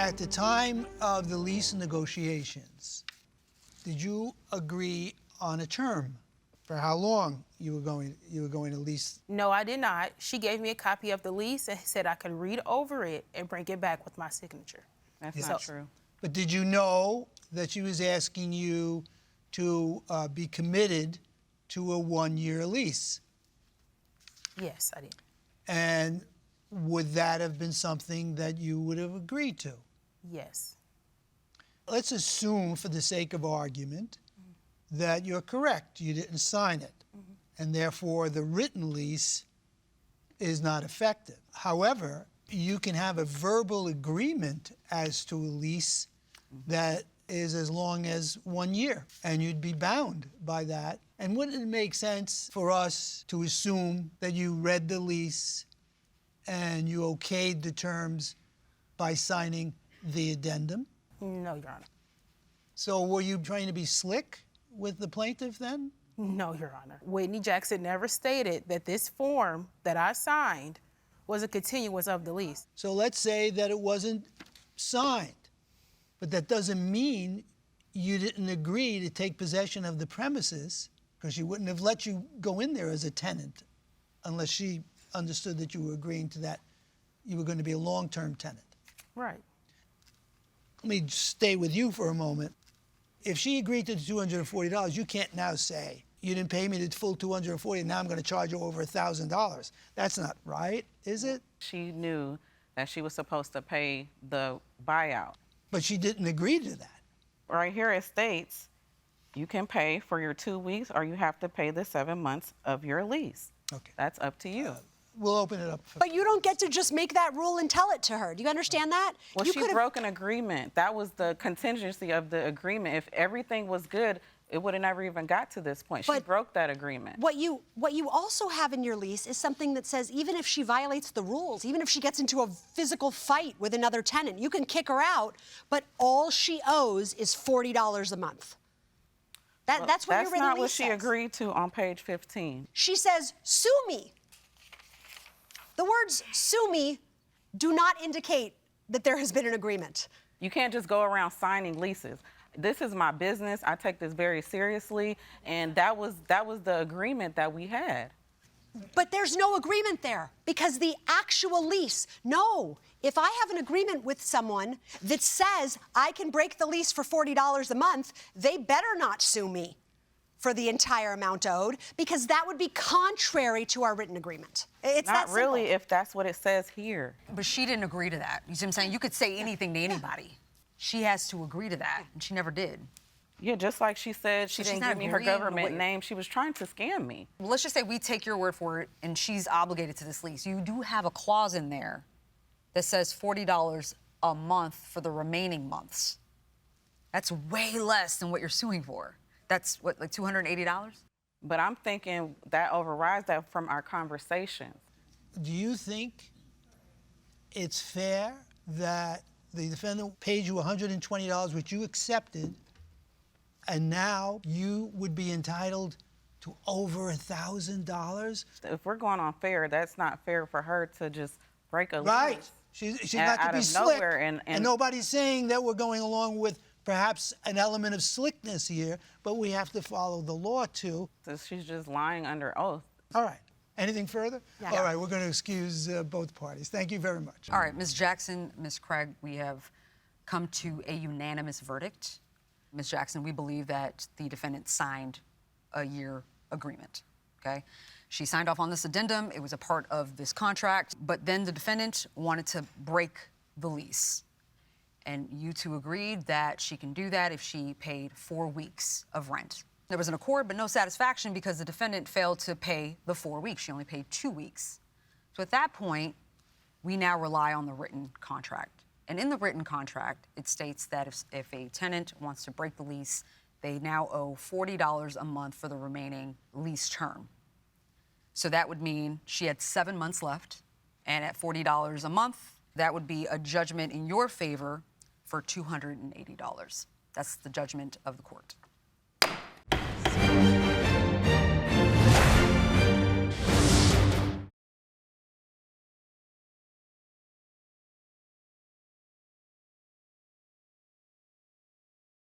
At the time of the lease negotiations, did you agree on a term for how long you were going to lease? No, I did not. She gave me a copy of the lease and said I could read over it and bring it back with my signature. That's not true. But did you know that she was asking you to be committed to a one-year lease? Yes, I did. And would that have been something that you would have agreed to? Yes. Let's assume, for the sake of argument, that you're correct. You didn't sign it. And therefore, the written lease is not effective. However, you can have a verbal agreement as to a lease that is as long as 1 year, and you'd be bound by that. And wouldn't it make sense for us to assume that you read the lease and you okayed the terms by signing the addendum? No, Your Honor. So were you trying to be slick with the plaintiff then? No, Your Honor. Whitney Jackson never stated that this form that I signed was a continuance of the lease. So let's say that it wasn't signed, but that doesn't mean you didn't agree to take possession of the premises, because she wouldn't have let you go in there as a tenant unless she understood that you were agreeing to that. You were going to be a long-term tenant. Right. Let me stay with you for a moment. If she agreed to the $240, you can't now say, you didn't pay me the full $240, now I'm going to charge you over $1,000. That's not right, is it? She knew that she was supposed to pay the buyout. But she didn't agree to that. Right here it states, you can pay for your 2 weeks or you have to pay the 7 months of your lease. Okay. That's up to you. We'll open it up. But you don't get to just make that rule and tell it to her. Do you understand that? Well, you she broke an agreement. That was the contingency of the agreement. If everything was good, it would have never even got to this point. She broke that agreement. What you also have in your lease is something that says even if she violates the rules, even if she gets into a physical fight with another tenant, you can kick her out, but all she owes is $40 a month. That's what your written lease says. That's not what she agreed to on page 15. She says, sue me. The words sue me do not indicate that there has been an agreement. You can't just go around signing leases. This is my business. I take this very seriously, and that was the agreement that we had. But there's no agreement there because the actual lease, no. If I have an agreement with someone that says I can break the lease for $40 a month, they better not sue me for the entire amount owed, because that would be contrary to our written agreement. It's not that really simple. if that's what it says here. But she didn't agree to that. You see what I'm saying? You could say anything to anybody. She has to agree to that, and she never did. Yeah, just like she said she didn't give me her government name. She was trying to scam me. Well, let's just say we take your word for it, and she's obligated to this lease. You do have a clause in there that says $40 a month for the remaining months. That's way less than what you're suing for. That's, what, like $280? But I'm thinking that overrides that from our conversations. Do you think it's fair that the defendant paid you $120, which you accepted, and now you would be entitled to over $1,000? If we're going on fair, that's not fair for her to just break a lease. Right. She's not to be slick. And nobody's saying that we're going along with perhaps an element of slickness here, but we have to follow the law too. So she's just lying under oath. All right. Anything further? Yeah. All right, we're going to excuse both parties. Thank you very much. All right, Ms. Jackson, Ms. Craig, we have come to a unanimous verdict. Ms. Jackson, we believe that the defendant signed a year agreement, okay? She signed off on this addendum. It was a part of this contract, but then the defendant wanted to break the lease. And you two agreed that she can do that if she paid 4 weeks of rent. There was an accord, but no satisfaction because the defendant failed to pay the 4 weeks. She only paid 2 weeks. So at that point, we now rely on the written contract. And in the written contract, it states that if a tenant wants to break the lease, they now owe $40 a month for the remaining lease term. So that would mean she had 7 months left, and at $40 a month, that would be a judgment in your favor for $280. That's the judgment of the court.